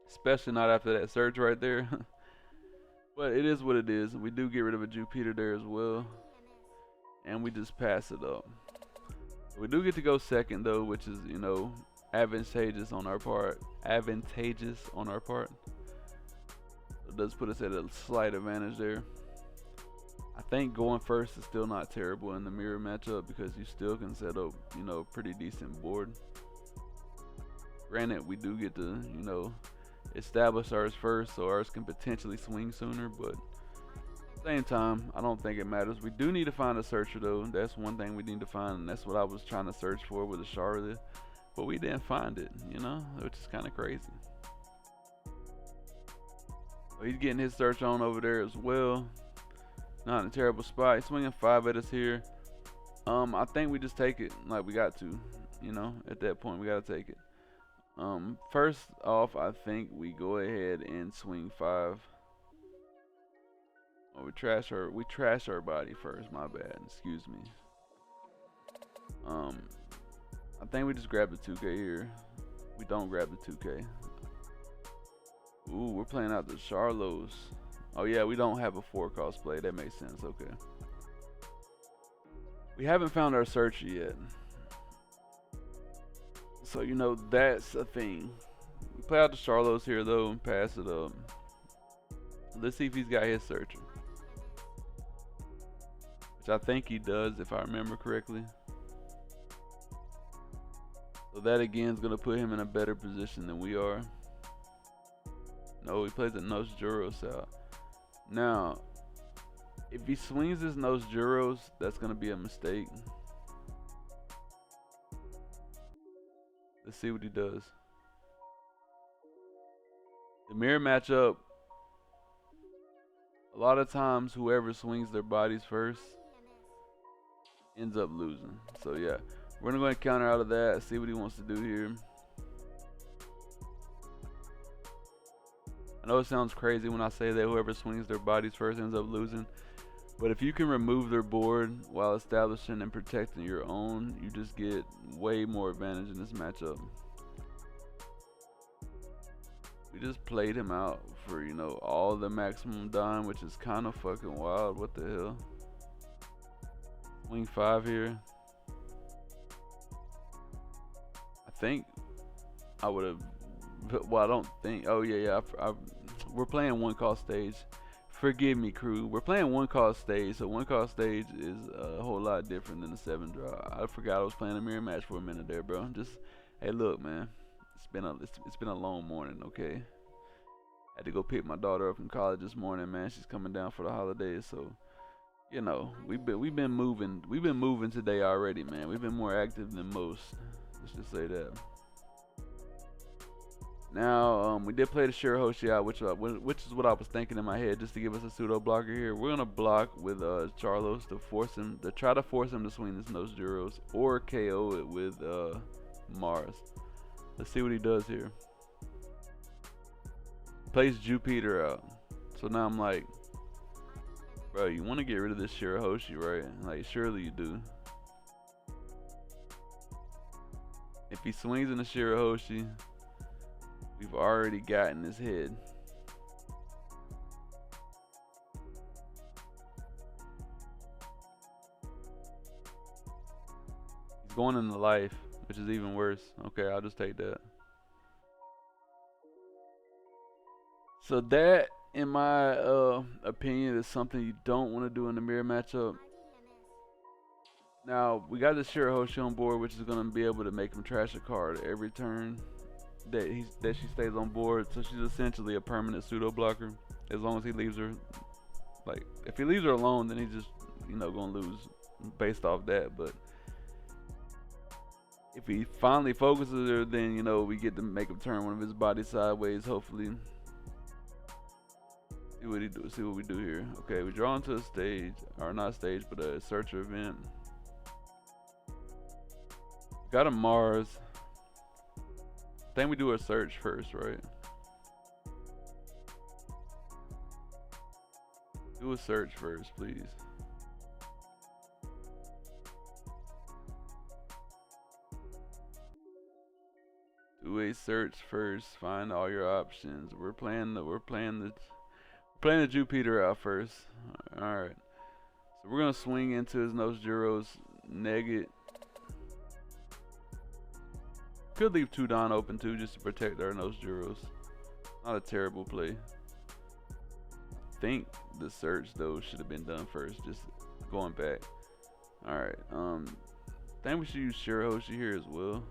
especially not after that surge right there. But it is what it is. We do get rid of a Jupiter there as well, and we just pass it up. We do get to go second though, which is, advantageous on our part. Advantageous on our part. It does put us at a slight advantage there. I think going first is still not terrible in the mirror matchup because you still can set up, a pretty decent board. Granted, we do get to, establish ours first, so ours can potentially swing sooner, but same time, I don't think it matters. We do need to find a searcher though. That's one thing we need to find, and that's what I was trying to search for with the Charlotte, but we didn't find it, which is kind of crazy. So he's getting his search on over there as well. Not in a terrible spot. He's swinging 5 at us here. I think we just take it like we got to, at that point we got to take it. First off, I think we go ahead and swing 5. Oh, we trash our body first. My bad. Excuse me. I think we just grab the 2K here. We don't grab the 2K. Ooh, we're playing out the Charlos. Oh yeah, we don't have a 4 cost play. That makes sense. Okay. We haven't found our searcher yet. So that's a thing. We play out the Charlos here though and pass it up. Let's see if he's got his searcher. Which I think he does if I remember correctly. So that again is going to put him in a better position than we are. No, he plays a Nos Juros out. Now, if he swings his Nos Juros, that's going to be a mistake. Let's see what he does. The mirror matchup, a lot of times whoever swings their bodies first ends up losing. So yeah, we're gonna go and counter out of that, see what he wants to do here. I know it sounds crazy when I say that whoever swings their bodies first ends up losing, but if you can remove their board while establishing and protecting your own, you just get way more advantage in this matchup. We just played him out for, all the maximum dime, which is kind of fucking wild. What the hell? Wing 5 here. I think I would have, well, I don't think, oh yeah, we're playing 1 cost stage. Forgive me, crew. We're playing 1 cost stage, so 1 cost stage is a whole lot different than the 7 draw. I forgot I was playing a mirror match for a minute there, bro. Just, hey, look, man. It's been a long morning, okay? Had to go pick my daughter up from college this morning, man. She's coming down for the holidays, so we've been moving today already, man. We've been more active than most. Let's just say that. Now, we did play the Shirahoshi out, which is what I was thinking in my head, just to give us a pseudo blocker here. We're gonna block with Charlos to try to force him to swing this Nos Juros or KO it with Mars. Let's see what he does here. Plays Jupiter out. So now I'm like, bro, you want to get rid of this Shirahoshi, right? Like, surely you do. If he swings in the Shirahoshi, we've already gotten his head. He's going into life, which is even worse. Okay, I'll just take that. So that, in my opinion, is something you don't want to do in the mirror matchup. Now, we got the Shirahoshi on board, which is going to be able to make him trash a card every turn that she stays on board. So she's essentially a permanent pseudo blocker as long as he leaves her. Like, if he leaves her alone, then he's just, going to lose based off that. But if he finally focuses her, then, we get to make him turn one of his bodies sideways, hopefully. See what we do here. Okay, we draw into a stage, or not stage, but a searcher event. Got a Mars. I think we do a search first, right? Do a search first, please. always search first. Find all your options. We're playing the Jupiter out first. All right. So we're gonna swing into his Nos Juros. Negate. Could leave 2 Don open too, just to protect our Nos Juros. Not a terrible play. I think the search though should have been done first. Just going back. All right. Think we should use Shirahoshi here as well.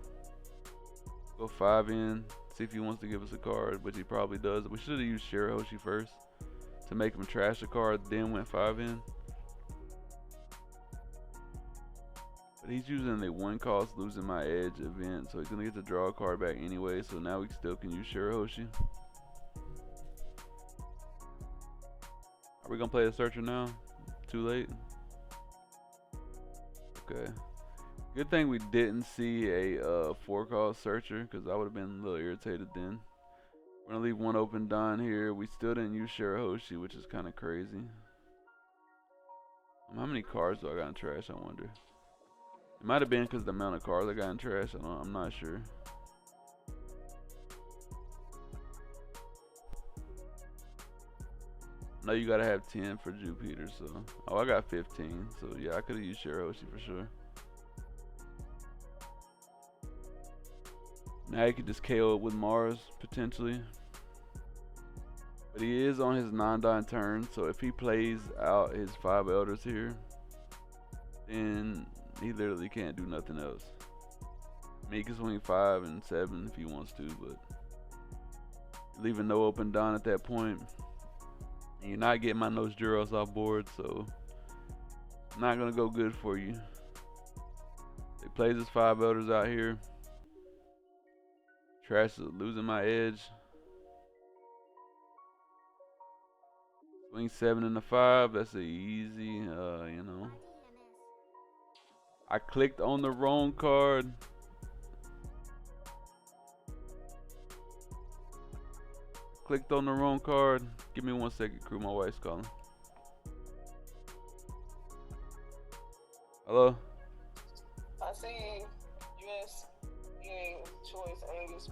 Go 5 in. See if he wants to give us a card, which he probably does. We should have used Shirahoshi first to make him trash a card, then went 5 in. But he's using the 1 cost losing my edge event, so he's gonna get to draw a card back anyway. So now we still can use Shirahoshi. Are we gonna play the searcher now? Too late? Okay. Good thing we didn't see a 4 cost searcher, because I would have been a little irritated then. We're gonna leave 1 open Don here. We still didn't use Shirahoshi, which is kind of crazy. How many cards do I got in trash, I wonder? It might have been because of the amount of cards I got in trash. I'm not sure. No, you gotta have 10 for Jupiter, so. Oh, I got 15, so yeah, I could have used Shirahoshi for sure. Now you could just KO it with Mars, potentially. But he is on his 9-Don turn, so if he plays out his 5 Elders here, then he literally can't do nothing else. I mean, he can swing 5 and 7 if he wants to, but leaving no open Don at that point. And you're not getting my Nos Juros off board, so not gonna go good for you. He plays his 5 Elders out here. Trash is losing my edge. Swing 7 and a 5. That's a easy, you know. I clicked on the wrong card. Clicked on the wrong card. Give me 1 second, crew. My wife's calling. Hello? I see US Choice Angus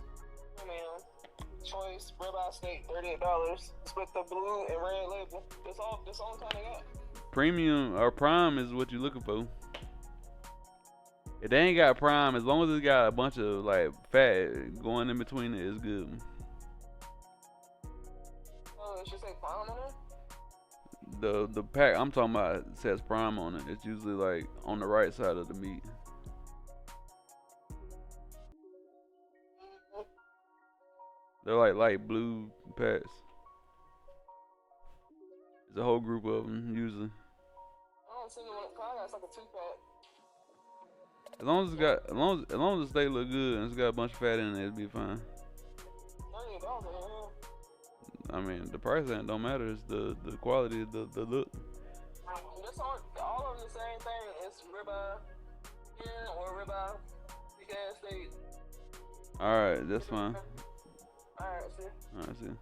Premium Choice Ribeye Steak, $38. Split the blue and red label. That's all I'm trying to get. Premium or prime is what you're looking for. If they ain't got prime, as long as it's got a bunch of like fat going in between it, it's good. Oh, it should say prime on it? The pack I'm talking about says prime on it. It's usually like on the right side of the meat. They're like light blue packs. There's a whole group of them usually. I don't see them on the card. It's like a 2-pack. As long as the steak look good and it's got a bunch of fat in it, it'll be fine. $38 in I mean, the price don't matter. It's the quality, the look. This all of them the same thing. It's ribeye, or ribeye, big ass steak. All right, that's fine. Alright, see. Alright, see.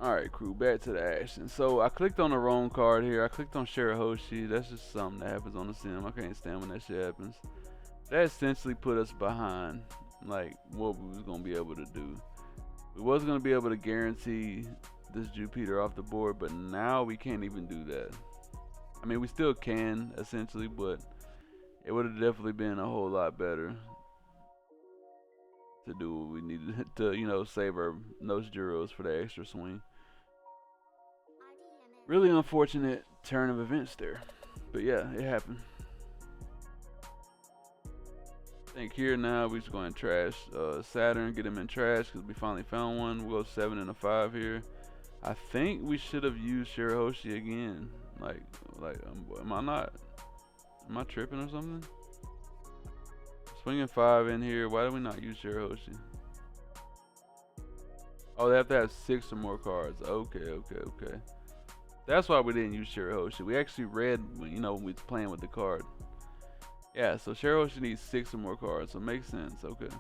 Alright, crew, back to the action. So I clicked on the wrong card here. I clicked on Shirahoshi. That's just something that happens on the sim. I can't stand when that shit happens. That essentially put us behind like what we was gonna be able to do. We was gonna be able to guarantee this Jupiter off the board, but now we can't even do that. I mean, we still can essentially, but it would have definitely been a whole lot better to do what we needed to, you know, save our Nos Juros for the extra swing. Really unfortunate turn of events there, but yeah, it happened. I think here now we're just going to trash Saturn, get him in trash because we finally found one. We'll go 7 and a 5 here. I think we should have used Shirahoshi again. Like, am I tripping or something? Swinging 5 in here. Why do we not use Shirahoshi? Oh, they have to have 6 or more cards. Okay. That's why we didn't use Shirahoshi. We actually read, you know, when we was playing with the card. Yeah, so Shirahoshi needs 6 or more cards, so it makes sense. Okay.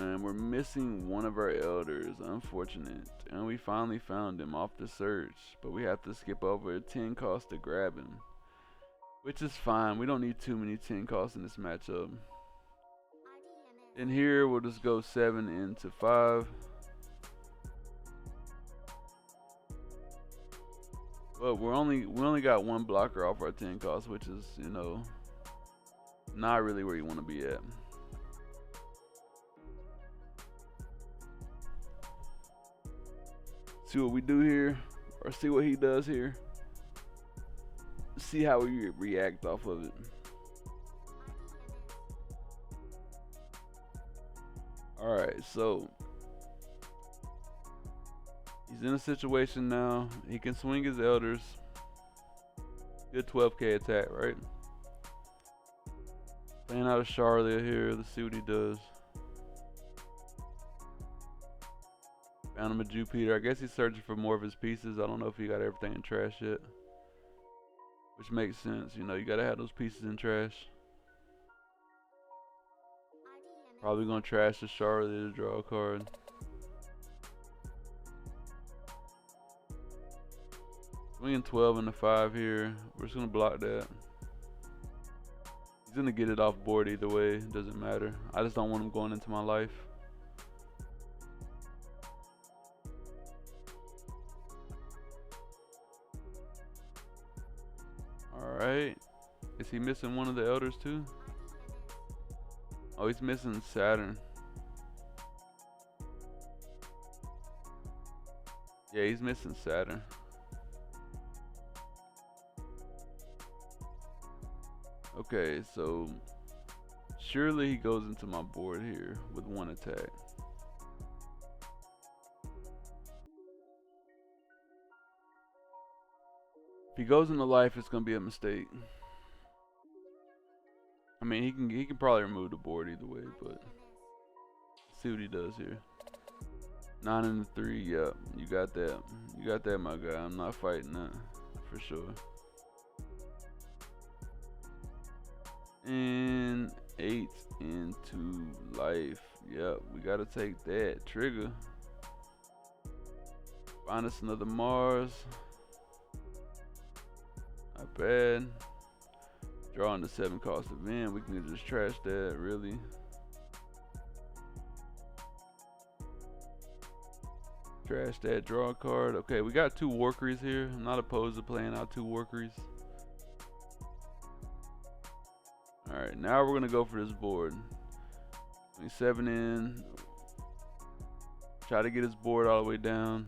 And we're missing one of our elders, unfortunate. And we finally found him off the search, but we have to skip over a 10 cost to grab him. Which is fine, we don't need too many 10 costs in this matchup. In here, we'll just go 7 into 5. But we only got one blocker off our 10 cost, which is, you know, not really where you want to be at. See what we do here, or see what he does here. See how we react off of it. Alright, so he's in a situation now. He can swing his elders. Good 12k attack, right? Playing out of Charlotte here. Let's see what he does. Found him a Jupiter. I guess he's searching for more of his pieces. I don't know if he got everything in trash yet. Which makes sense. You know, you gotta have those pieces in trash. Probably gonna trash the Charlotte to draw a card. Swinging 12 into 5 here. We're just gonna block that. He's gonna get it off board either way. It doesn't matter. I just don't want him going into my life. Alright. Is he missing one of the elders too? Oh, he's missing Saturn. Yeah, he's missing Saturn. Okay, so surely he goes into my board here with one attack. If he goes into life, it's gonna be a mistake. I mean, he can probably remove the board either way, but let's see what he does here. 9 into 3, yep, you got that. You got that, my guy. I'm not fighting that for sure. And 8 into life. Yep, we gotta take that. Trigger. Find us another Mars. Not bad. Drawing the 7 cost event. We can just trash that, really. Trash that, draw a card. Okay, we got 2 Warkeries here. I'm not opposed to playing out 2 Warkeries. Alright, now we're gonna go for this board. 7 in. Try to get his board all the way down.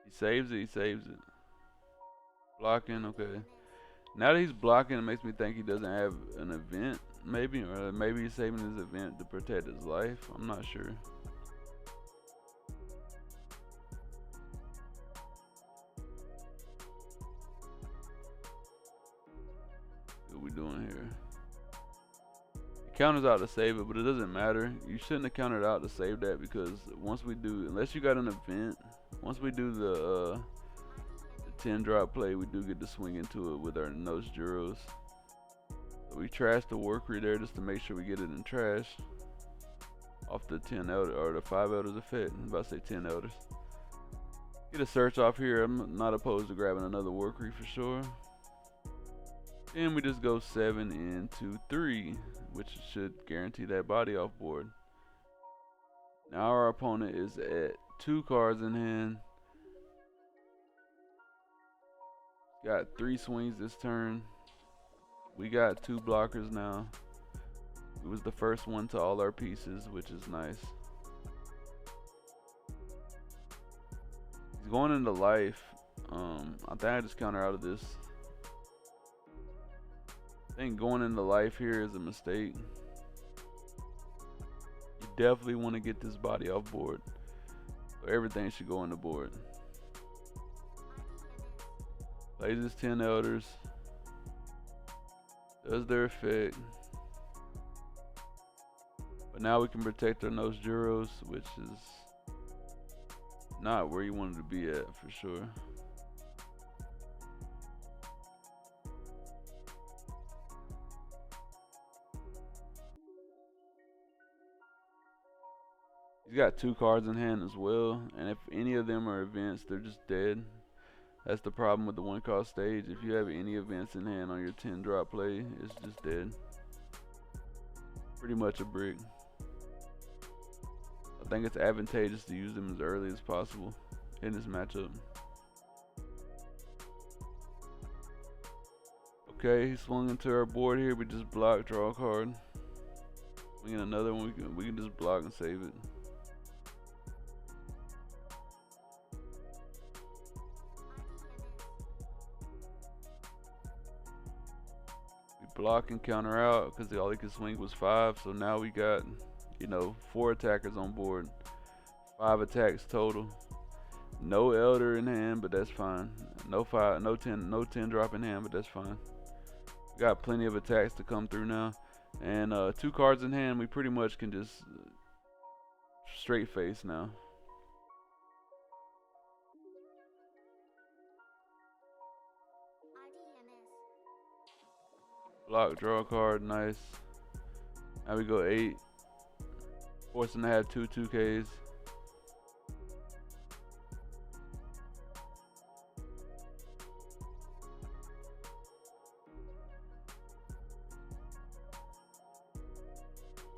He saves it, he saves it. Blocking, okay. Now that he's blocking, it makes me think he doesn't have an event, maybe, or maybe he's saving his event to protect his life. I'm not sure. What we doing here? He counters out to save it, but it doesn't matter. You shouldn't have countered out to save that, because once we do, unless you got an event, once we do the 10 drop play, we do get to swing into it with our nose Juros. So we trash the Warkery there just to make sure we get it in trash off the 10 elder or the 5 elders effect. I'm about to say 10 elders. Get a search off here. I'm not opposed to grabbing another Warkery for sure. And we just go 7 into 3, which should guarantee that body off board. Now our opponent is at 2 cards in hand. Got 3 swings this turn. We got 2 blockers now. It was the first one to all our pieces, which is nice. He's going into life. I think I just counter out of this. I think going into life here is a mistake. You definitely want to get this body off board. So everything should go on the board. Plays his 10 elders. Does their effect. But now we can protect our nose Juros, which is not where you wanted to be at for sure. He's got 2 cards in hand as well, and if any of them are events, they're just dead. That's the problem with the 1 cost stage. If you have any events in hand on your 10 drop play, it's just dead. Pretty much a brick. I think it's advantageous to use them as early as possible in this matchup. Okay, he swung into our board here. We just block, draw a card. We get another one. We can just block and save it. We block and counter out because all he could swing was 5. So now we got, 4 attackers on board, 5 attacks total. No elder in hand, but that's fine. No 10 drop in hand, but that's fine. Got plenty of attacks to come through now, and 2 cards in hand. We pretty much can just straight face now. Block, draw a card, nice. Now we go 8. Force him to have 2 2Ks.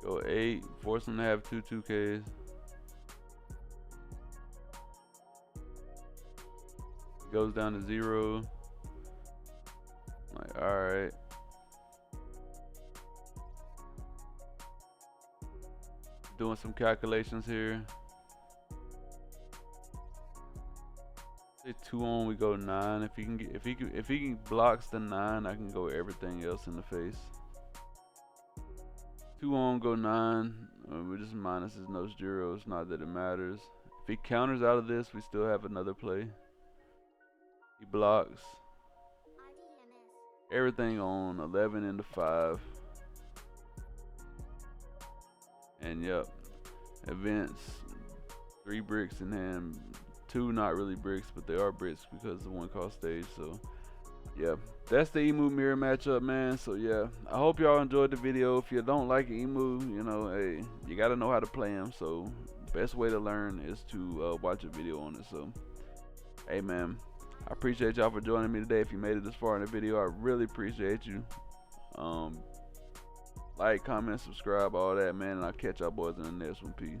Go 8, force him to have 2 2Ks. Goes down to 0. Like, alright. Doing some calculations here. Say 2 on, we go 9. If he blocks the 9, I can go everything else in the face. 2 on, go 9. We just minus his no zeros, not that it matters. If he counters out of this, we still have another play. He blocks. Everything on 11 into 5. And yep, events, 3 bricks in hand. 2 not really bricks, but they are bricks because of the 1 cost stage. So yeah, that's the Imu mirror matchup, man. So yeah, I hope y'all enjoyed the video. If you don't like Imu, hey, you gotta know how to play him. So best way to learn is to watch a video on it. So hey man, I appreciate y'all for joining me today. If you made it this far in the video, I really appreciate you. Like, comment, subscribe, all that, man, and I'll catch y'all boys in the next one. Peace.